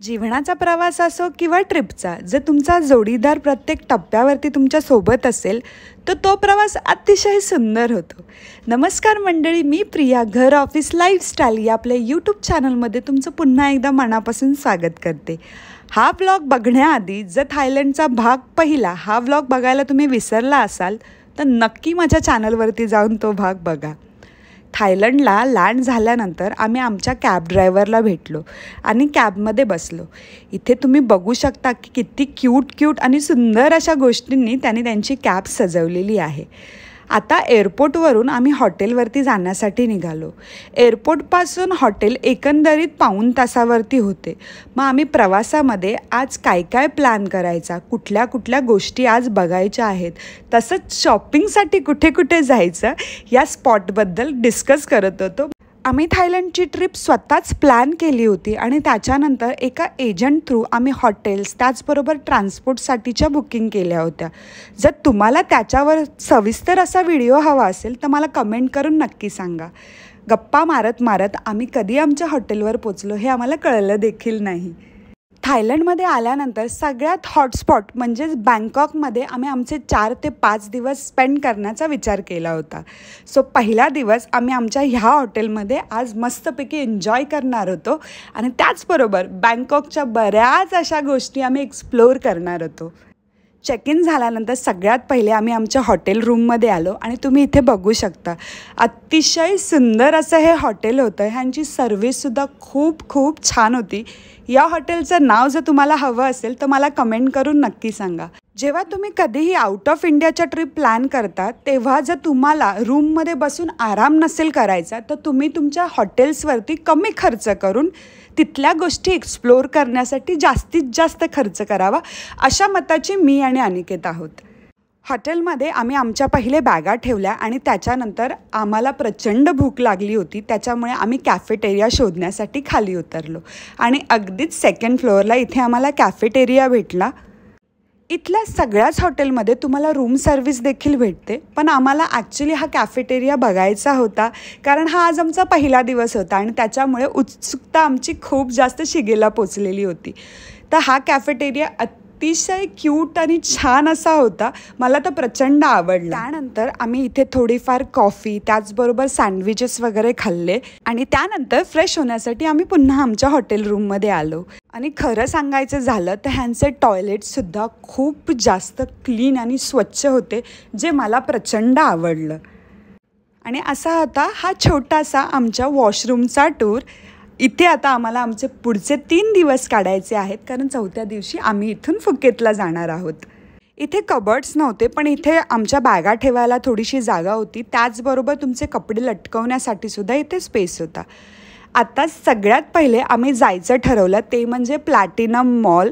जीवनाचा प्रवास असो किंवा ट्रिपचा, जर तुमचा जोडीदार प्रत्येक टप्प्यावरती तुमच्या सोबत असेल तर तो प्रवास अतिशय सुंदर होतो. नमस्कार मंडळी, मी प्रिया घर ऑफिस लाईफस्टाईल या आपल्या यूट्यूब चॅनलमध्ये तुमचं पुन्हा एकदा मनापासून स्वागत करते. हा व्लॉग बघण्याआधी जर थायलंडचा भाग पहिला हा व्लॉग बघायला तुम्ही विसरला असाल तर नक्की माझ्या चॅनलवरती जाऊन तो भाग बघा. थायलंडला लँड झाल्यानंतर आम्ही आमच्या कॅब ड्रायव्हरला भेटलो आणि कॅबमध्ये बसलो. इथे तुम्ही बघू शकता की किती क्यूट आणि सुंदर अशा गोष्टींनी त्यांनी त्यांची कॅब सजवलेली आहे. आता एअरपोर्टवरून आम्ही हॉटेलवरती जाण्यासाठी निघालो. एअरपोर्टपासून हॉटेल एकंदरीत पाऊण तासावरती होते. मग आम्ही प्रवासामध्ये आज काय काय प्लॅन करायचा, कुठल्या कुठल्या गोष्टी आज बघायच्या आहेत, तसंच शॉपिंगसाठी कुठे कुठे जायचं या स्पॉटबद्दल डिस्कस करत होतो. आम्ही थायलंडची ट्रिप स्वतःच प्लॅन केली होती आणि त्याच्यानंतर एका एजंट थ्रू आम्ही हॉटेल्स त्याचबरोबर ट्रान्सपोर्टसाठीच्या बुकिंग केल्या होत्या. जर तुम्हाला त्याच्यावर सविस्तर असा व्हिडिओ हवा असेल तर मला कमेंट करून नक्की सांगा. गप्पा मारत मारत आम्ही कधी आमच्या हॉटेलवर पोचलो हे आम्हाला कळलं देखील नाही. थायलंडमध्ये आल्यानंतर सगळ्यात हॉटस्पॉट म्हणजेच बँकॉकमध्ये आम्ही आमचे 4 ते 5 दिवस स्पेंड करण्याचा विचार केला होता. सो पहिला दिवस आम्ही आमच्या ह्या हॉटेलमध्ये आज मस्तपैकी एन्जॉय करणार होतो आणि त्याचबरोबर बँकॉकच्या बऱ्याच अशा गोष्टी आम्ही एक्सप्लोअर करणार होतो. चेक इन झाल्यानंतर सगळ्यात पहिले आम्ही आमच्या हॉटेल रूममध्ये आलो आणि तुम्ही इथे बघू शकता अतिशय सुंदर असं हे हॉटेल होतं. ह्यांची सर्व्हिससुद्धा खूप छान होती. या हॉटेलचं नाव जर तुम्हाला हवं असेल तर मला कमेंट करून नक्की सांगा. जेव्हा तुम्ही कधीही आउट ऑफ इंडियाच्या ट्रिप प्लॅन करता तेव्हा जर तुम्हाला रूममध्ये बसून आराम नसेल करायचा तर तुम्ही तुमच्या हॉटेल्सवरती कमी खर्च करून तिथल्या गोष्टी एक्सप्लोअर करण्यासाठी जास्तीत जास्त खर्च करावा अशा मताची मी आणि अनिकेत आहोत. हॉटेलमध्ये आम्ही आमच्या पहिले बॅगा ठेवल्या आणि त्याच्यानंतर आम्हाला प्रचंड भूक लागली होती. त्याच्यामुळे आम्ही कॅफेटेरिया शोधण्यासाठी खाली उतरलो आणि अगदीच सेकंड फ्लोअरला इथे आम्हाला कॅफेटेरिया भेटला. इथल्या सगळ्याच हॉटेलमध्ये तुम्हाला रूम सर्व्हिस देखील भेटते, पण आम्हाला ॲक्च्युली हा कॅफेटेरिया बघायचा होता कारण हा आज आमचा पहिला दिवस होता आणि त्याच्यामुळे उत्सुकता आमची खूप जास्त शिगेला पोचलेली होती. तर हा कॅफेटेरिया अतिशय क्यूट आणि छान असा होता. मला तर प्रचंड आवडला. त्यानंतर आम्ही इथे थोडीफार कॉफी त्याचबरोबर सँडविचेस वगैरे खाल्ले आणि त्यानंतर फ्रेश होण्यासाठी आम्ही पुन्हा आमच्या हॉटेल रूममध्ये आलो. आणि खरं सांगायचं झालं तर ह्यांचे टॉयलेटसुद्धा खूप जास्त क्लीन आणि स्वच्छ होते, जे मला प्रचंड आवडलं. आणि असा होता हा छोटासा आमच्या वॉशरूमचा टूर. इथे आता आम्हाला आमचे पुढचे 3 दिवस काढायचे आहेत कारण 4थ्या दिवशी आम्ही इथून फुकेतला जाणार आहोत. इथे कबर्ड्स नव्हते पण इथे आमच्या बॅगा ठेवायला थोडीशी जागा होती. त्याचबरोबर तुमचे कपडे लटकवण्यासाठी सुद्धा इथे स्पेस होता. आता सगळ्यात पहिले आम्ही जायचं ठरवलं ते म्हणजे प्लॅटिनम मॉल.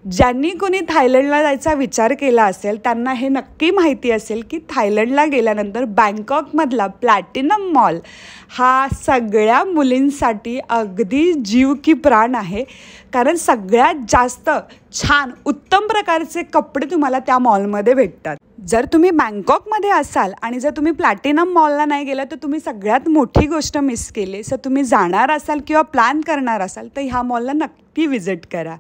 ज्यांनी कोणी थायलंडला जायचा विचार केला असेल त्यांना हे नक्की माहिती असेल की थायलंडला गेल्यानंतर बँकॉकमधला प्लॅटिनम मॉल हा सगळ्या मुलींसाठी अगदी जीव की प्राण आहे. कारण सगळ्यात जास्त छान उत्तम प्रकारचे कपडे तुम्हाला त्या मॉलमध्ये भेटतात. जर तुम्ही बँकॉकमध्ये असाल आणि जर तुम्ही प्लॅटिनम मॉलला नाही गेला तर तुम्ही सगळ्यात मोठी गोष्ट मिस केली. सो तुम्ही जाणार असाल किंवा प्लॅन करणार असाल तर ह्या मॉलला नक्की व्हिजिट करा.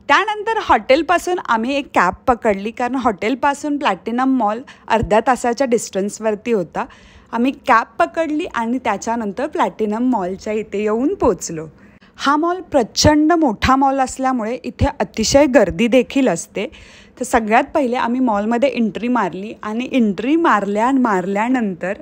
त्यानंतर हॉटेलपासून आम्ही एक कॅब पकडली कारण हॉटेलपासून प्लॅटिनम मॉल अर्ध्या तासाच्या डिस्टन्सवरती होता. आम्ही कॅब पकडली आणि त्याच्यानंतर प्लॅटिनम मॉलच्या इथे येऊन पोचलो. हा मॉल प्रचंड मोठा मॉल असल्यामुळे इथे अतिशय गर्दी देखील असते. तर सगळ्यात पहिले आम्ही मॉलमध्ये एंट्री मारली आणि एंट्री मारल्यानंतर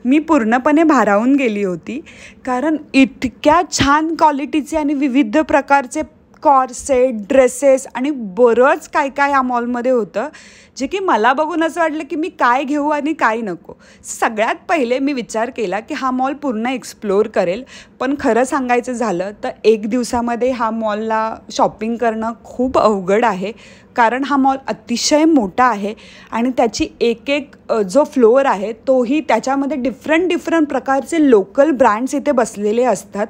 मी पूर्णपणे भारावून गेली होती कारण इतक्या छान क्वालिटीचे आणि विविध प्रकारचे कॉर्सेट ड्रेसेस आणि बरंच काय काय या मॉलमध्ये होतं, जे की मला बघून असं वाटलं की मी काय घेऊ आणि काय नको. सगळ्यात पहिले मी विचार केला की हा मॉल पूर्ण एक्सप्लोअर करेल, पण खरं सांगायचं झालं तर 1 दिवसामध्ये हा मॉलला शॉपिंग करणं खूप अवघड आहे कारण हा मॉल अतिशय मोठा आहे आणि त्याची एक जो फ्लोअर आहे तोही त्याच्यामध्ये डिफरंट प्रकारचे लोकल ब्रँड्स इथे बसलेले असतात.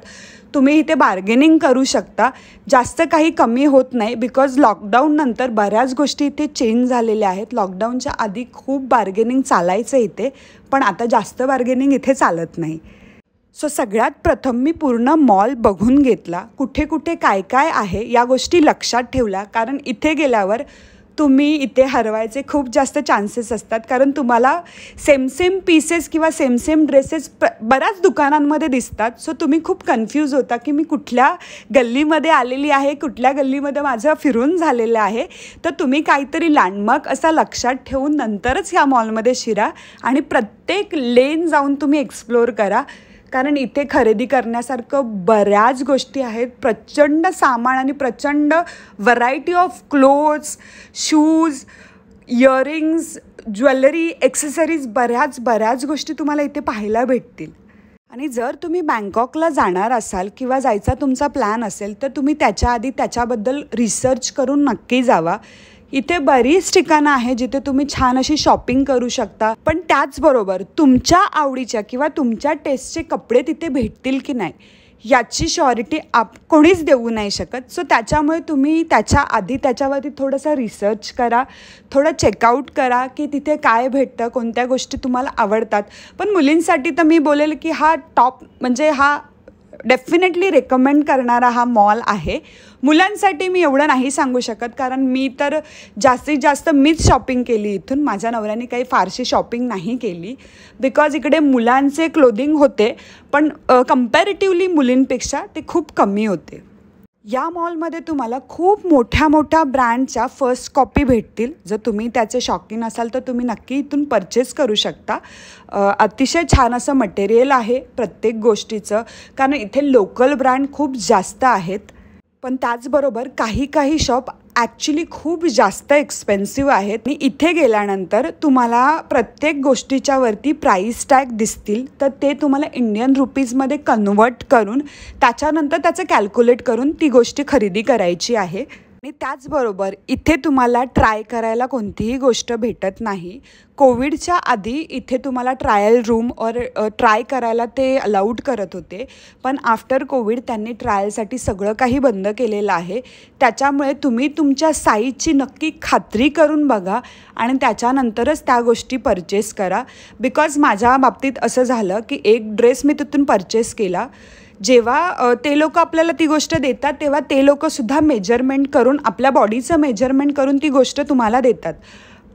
तुम्ही इथे बार्गेनिंग करू शकता. जास्त काही कमी होत नाही बिकॉज लॉकडाऊननंतर बऱ्याच गोष्टी इथे चेंज झालेल्या आहेत. लॉकडाऊनच्या आधी खूप बार्गेनिंग चालायचं इथे, पण आता जास्त बार्गेनिंग इथे चालत नाही. सगळ्यात प्रथम मी पूर्ण मॉल बघून घेतला, कुठे कुठे काय काय आहे या गोष्टी लक्षात ठेवल्या, कारण इथे गेल्यावर तुम्ही इथे हरवायचे खूप जास्त चान्सेस असतात, कारण तुम्हाला सेम सेम पीसेस किंवा सेम सेम ड्रेसेस बऱ्याच दुकानांमध्ये दिसतात. सो तुम्ही खूप कन्फ्यूज होता की मी कुठल्या गल्लीमध्ये आलेली आहे, कुठल्या गल्लीमध्ये माझं फिरून झालेलं आहे. तर तुम्ही काहीतरी लँडमार्क असा लक्षात ठेवून नंतरच ह्या मॉलमध्ये शिरा आणि प्रत्येक लेन जाऊन तुम्ही एक्सप्लोअर करा, कारण इथे खरेदी करण्यासारखं बऱ्याच गोष्टी आहेत. प्रचंड सामान आणि प्रचंड variety of clothes, shoes, earrings, jewellery, accessories, बऱ्याच गोष्टी तुम्हाला इथे पाहायला भेटतील. आणि जर तुम्ही बँकॉकला जाणार असाल किंवा जायचा तुमचा प्लॅन असेल तर तुम्ही त्याच्या आधी त्याच्याबद्दल रिसर्च करून नक्की जावा. इथे बरीच ठिकाणं आहे जिथे तुम्ही छान अशी शॉपिंग करू शकता, पण त्याचबरोबर तुमच्या आवडीच्या किंवा तुमच्या टेस्टचे कपडे तिथे भेटतील की नाही याची श्युरिटी कोणीच देऊ नाही शकत. सो त्याच्यामुळे तुम्ही त्याच्या आधी त्याच्यावरती थोडंसं रिसर्च करा, थोडं चेकआउट करा की तिथे काय भेटतं, कोणत्या गोष्टी तुम्हाला आवडतात. पण मुलींसाठी तर मी बोलेल की हा टॉप म्हणजे हा डेफिनेटली रेकमेंड करणारा हा मॉल आहे. मुलांसाठी मी एवढं नाही सांगू शकत, कारण मी तर जास्तीत जास्त मीच शॉपिंग केली इथून. माझ्या नवऱ्याने काही फारशी शॉपिंग नाही केली, बिकॉज इकडे मुलांचे क्लोदिंग होते पण कम्पॅरेटिव्हली मुलींपेक्षा ते खूप कमी होते. या मॉलमध्ये तुम्हाला खूप मोठ्या ब्रँडच्या फर्स्ट कॉपी भेटतील. जर तुम्ही त्याचे शौकीन असाल तर तुम्ही नक्की इथून परचेस करू शकता. अतिशय छान असं मटेरियल आहे प्रत्येक गोष्टीचं, कारण इथे लोकल ब्रँड खूप जास्त आहेत. पण त्याचबरोबर काही शॉप ॲक्च्युली खूप जास्त एक्सपेन्सिव्ह आहेत. आणि इथे गेल्यानंतर तुम्हाला प्रत्येक गोष्टीच्या वरती प्राईस टॅग दिसतील, तर ते तुम्हाला इंडियन रुपीजमध्ये कन्वर्ट करून त्याच्यानंतर त्याचं कॅल्क्युलेट करून ती गोष्टी खरेदी करायची आहे. आणि त्याचबरोबर इथे तुम्हाला ट्राय करायला कोणतीही गोष्ट भेटत नाही. कोविडच्या आधी इथे तुम्हाला ट्रायल रूम ट्राय करायला ते अलाउड करत होते, पण आफ्टर कोविड त्यांनी ट्रायलसाठी सगळं काही बंद केलेलं आहे. त्याच्यामुळे तुम्ही तुमच्या साईजची नक्की खात्री करून बघा आणि त्याच्यानंतरच त्या गोष्टी परचेस करा. बिकॉज माझ्या बाबतीत असं झालं की एक ड्रेस मी तिथून परचेस केला. जेव्हा ते लोक आपल्याला ती गोष्ट देतात तेव्हा ते लोकंसुद्धा मेजरमेंट करून आपल्या बॉडीचं मेजरमेंट करून ती गोष्ट तुम्हाला देतात.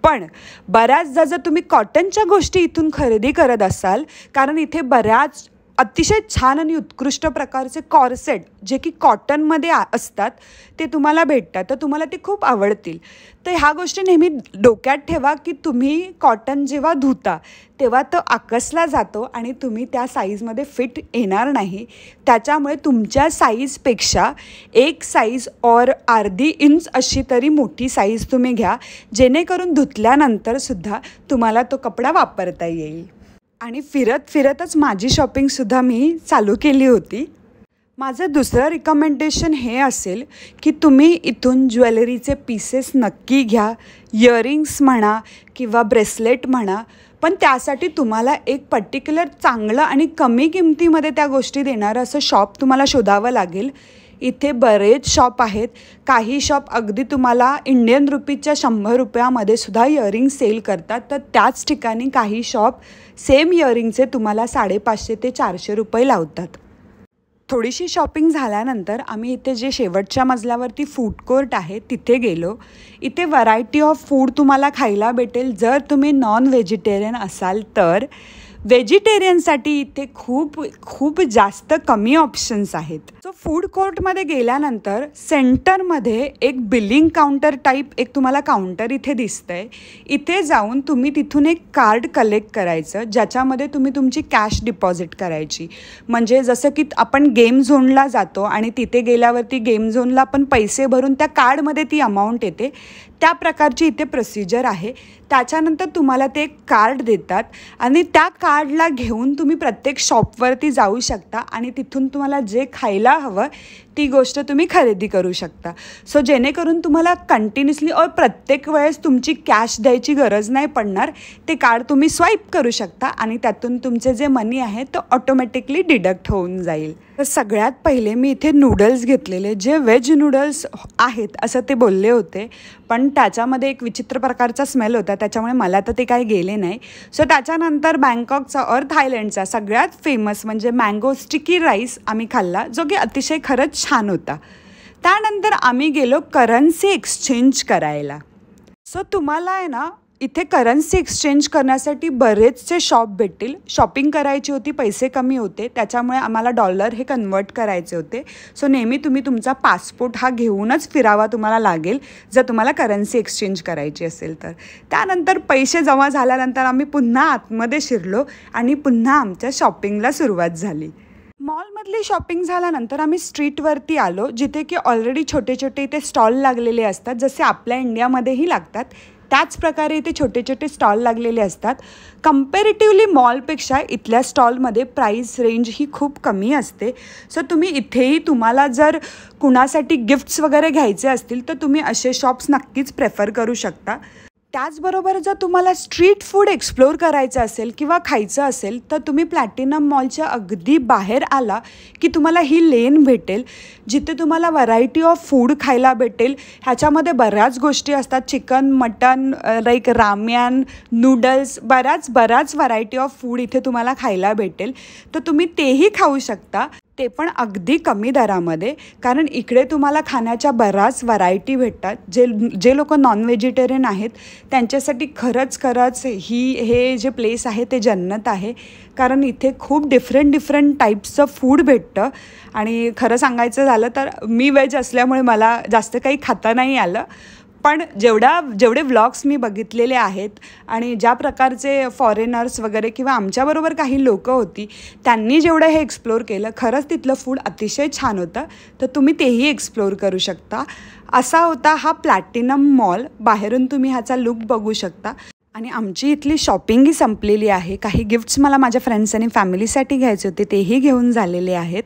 पण बऱ्याचदा जर तुम्ही कॉटनच्या गोष्टी इथून खरेदी करत असाल, कारण इथे बऱ्याच अतिशय छान आणि उत्कृष्ट प्रकारचे कॉर्सेट जे की कॉटनमध्ये असतात ते तुम्हाला भेटतात, तर तुम्हाला ते खूप आवडतील. तर ह्या गोष्टी नेहमी डोक्यात ठेवा की तुम्ही कॉटन जेव्हा धुता तेव्हा तो आकसला जातो आणि तुम्ही त्या साईजमध्ये फिट येणार नाही. त्याच्यामुळे तुमच्या साईजपेक्षा एक साईज और अर्धी इंच अशी तरी मोठी साईज तुम्ही घ्या, जेणेकरून धुतल्यानंतरसुद्धा तुम्हाला तो कपडा वापरता येईल. आणि फिरतच माझी शॉपिंगसुद्धा मी चालू केली होती. माझं दुसरं रिकमेंडेशन हे असेल की तुम्ही इथून ज्वेलरीचे पीसेस नक्की घ्या, इयरिंग्स म्हणा किंवा ब्रेसलेट म्हणा, पण त्यासाठी तुम्हाला एक पर्टिक्युलर चांगलं आणि कमी किमतीमध्ये त्या गोष्टी देणारं असं शॉप तुम्हाला शोधावं लागेल. इथे बरेच शॉप आहेत. काही शॉप अगदी तुम्हाला इंडियन रुपीजच्या 100 रुपयामध्ये सुद्धा इयरिंग सेल करतात, तर त्याच ठिकाणी काही शॉप सेम इयरिंगचे तुम्हाला 550 ते 400 रुपये लावतात. थोडीशी शॉपिंग झाल्यानंतर आम्ही इथे जे शेवटच्या मजल्यावरती फूड कोर्ट आहे तिथे गेलो. इथे व्हरायटी ऑफ फूड तुम्हाला खायला भेटेल. जर तुम्ही नॉन व्हेजिटेरियन असाल तर व्हेजिटेरियनसाठी इथे खूप जास्त कमी ऑप्शन्स आहेत. सो फूड कोर्टमध्ये गेल्यानंतर सेंटरमध्ये एक बिलिंग काउंटर टाईप एक तुम्हाला काउंटर इथे दिसतंय. इथे जाऊन तुम्ही तिथून एक कार्ड कलेक्ट करायचं, ज्याच्यामध्ये तुम्ही तुमची कॅश डिपॉझिट करायची. म्हणजे जसं की आपण गेम झोनला जातो आणि तिथे गेल्यावरती गेम झोनला आपण पैसे भरून त्या कार्डमध्ये ती अमाऊंट येते, त्या प्रकारची इथे प्रोसिजर आहे. त्याच्यानंतर तुम्हाला ते एक कार्ड देतात आणि त्या कार्डला घेऊन तुम्ही प्रत्येक शॉपवरती जाऊ शकता आणि तिथून तुम्हाला जे खायला हवं ती गोष्ट तुम्ही खरेदी करू शकता. सो जेणेकरून तुम्हाला कंटिन्युअसली और प्रत्येक वेळेस तुमची कॅश द्यायची गरज नाही पडणार. ते कार्ड तुम्ही स्वाईप करू शकता आणि त्यातून तुमचे जे मनी आहे तो ऑटोमॅटिकली डिडक्ट होऊन जाईल. तर सगळ्यात पहिले मी इथे नूडल्स घेतलेले, जे व्हेज नूडल्स आहेत असं ते बोलले होते, पण त्याच्यामध्ये एक विचित्र प्रकारचा स्मेल होता, त्याच्यामुळे मला तर ते काही गेले नाही. सो त्याच्यानंतर बँकॉकचा और थायलंडचा सगळ्यात फेमस म्हणजे मँगो स्टिकी राईस आम्ही खाल्ला, जो की अतिशय खरंच छान होता. त्यानंतर आम्ही गेलो करन्सी एक्सचेंज करायला. सो तुम्हाला आहे ना इथे करन्सी एक्सचेंज करण्यासाठी बरेचसे शॉप भेटतील. शॉपिंग करायची होती, पैसे कमी होते, त्याच्यामुळे आम्हाला डॉलर हे कन्वर्ट करायचे होते. सो नेहमी तुम्ही तुमचा पासपोर्ट हा घेऊनच फिरावा तुम्हाला लागेल जर तुम्हाला करन्सी एक्सचेंज करायची असेल तर. त्यानंतर पैसे जमा झाल्यानंतर आम्ही पुन्हा आतमध्ये शिरलो आणि पुन्हा आमच्या शॉपिंगला सुरुवात झाली. मॉलमधली शॉपिंग झाल्यानंतर आम्ही स्ट्रीटवरती आलो, जिथे की ऑलरेडी छोटे छोटे इथे स्टॉल लागलेले असतात, जसे आपल्या इंडियामध्येही लागतात त्याच प्रकारे इथे छोटे छोटे स्टॉल लागलेले असतात. कम्पॅरेटिव्हली मॉलपेक्षा इथल्या स्टॉलमध्ये प्राईस रेंज ही खूप कमी असते. सो तुम्ही इथेही तुम्हाला जर कुणासाठी गिफ्ट्स वगैरे घ्यायचे असतील तर तुम्ही असे शॉप्स नक्कीच प्रेफर करू शकता. त्याचबरोबर जर तुम्हाला स्ट्रीट फूड एक्सप्लोर करायचं असेल किंवा खायचं असेल तर तुम्ही प्लॅटिनम मॉलच्या अगदी बाहेर आला की तुम्हाला ही लेन भेटेल, जिथे तुम्हाला व्हरायटी ऑफ फूड खायला भेटेल. ह्याच्यामध्ये बऱ्याच गोष्टी असतात, चिकन, मटन, लाईक राम्यान, नूडल्स, बऱ्याच व्हरायटी ऑफ फूड इथे तुम्हाला खायला भेटेल. तर तुम्ही तेही खाऊ शकता, ते पण अगदी कमी दरामध्ये, कारण इकडे तुम्हाला खाण्याच्या बऱ्याच व्हरायटी भेटतात. जे लोक नॉन व्हेजिटेरियन आहेत त्यांच्यासाठी खरंच हे जे प्लेस आहे ते जन्नत आहे, कारण इथे खूप डिफरंट टाईप्सचं फूड भेटतं. आणि खरं सांगायचं झालं तर मी व्हेज असल्यामुळे मला जास्त काही खाता नाही आलं, पण जेवढे व्लॉग्स मी बघितलेले आहेत आणि ज्या प्रकारचे फॉरेनर्स वगैरे किंवा आमच्याबरोबर काही लोकं होती त्यांनी जेवढं हे एक्सप्लोर केलं, खरंच तिथलं फूड अतिशय छान होतं. तर तुम्ही तेही एक्सप्लोर करू शकता. असा होता हा प्लॅटिनम मॉल. बाहेरून तुम्ही ह्याचा लुक बघू शकता. आणि आमची इथली शॉपिंगही संपलेली आहे. काही गिफ्ट्स मला माझ्या फ्रेंड्स आणि फॅमिलीसाठी घ्यायचे होते, तेही घेऊन झालेले आहेत.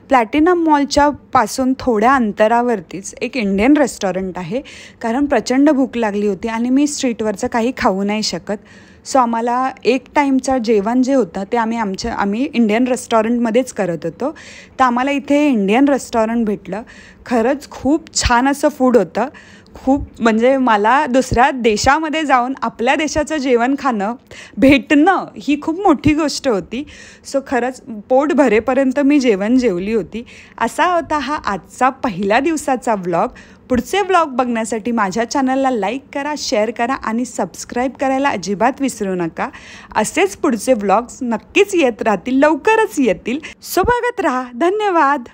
प्लॅटिनम मॉलच्या पासून थोड्या अंतरावरतीच एक इंडियन रेस्टॉरंट आहे, कारण प्रचंड भूक लागली होती आणि मी स्ट्रीटवरचं काही खाऊ नाही शकत. सो आम्हाला एक टाईमचं जेवण जे होतं ते आम्ही इंडियन रेस्टॉरंटमध्येच करत होतो. तर आम्हाला इथे इंडियन रेस्टॉरंट भेटलं. खरंच खूप छान असं फूड होतं. म्हणजे मला दुसऱ्या देशामध्ये जाऊन आपल्या देशाचं जेवण भेटणं ही खूप मोठी गोष्ट होती. सो खरंच पोट भरेपर्यंत मी जेवली होती. असा होता हा आजचा पहिल्या दिवसाचा व्लॉग. पुढचे व्लॉग बघण्यासाठी माझ्या चॅनलला लाईक करा, शेअर करा आणि सबस्क्राईब करायला अजिबात विसरू नका. असेच पुढचे व्लॉग्स नक्कीच येत राहतील, लवकरच येतील. सो बघत राहा. धन्यवाद.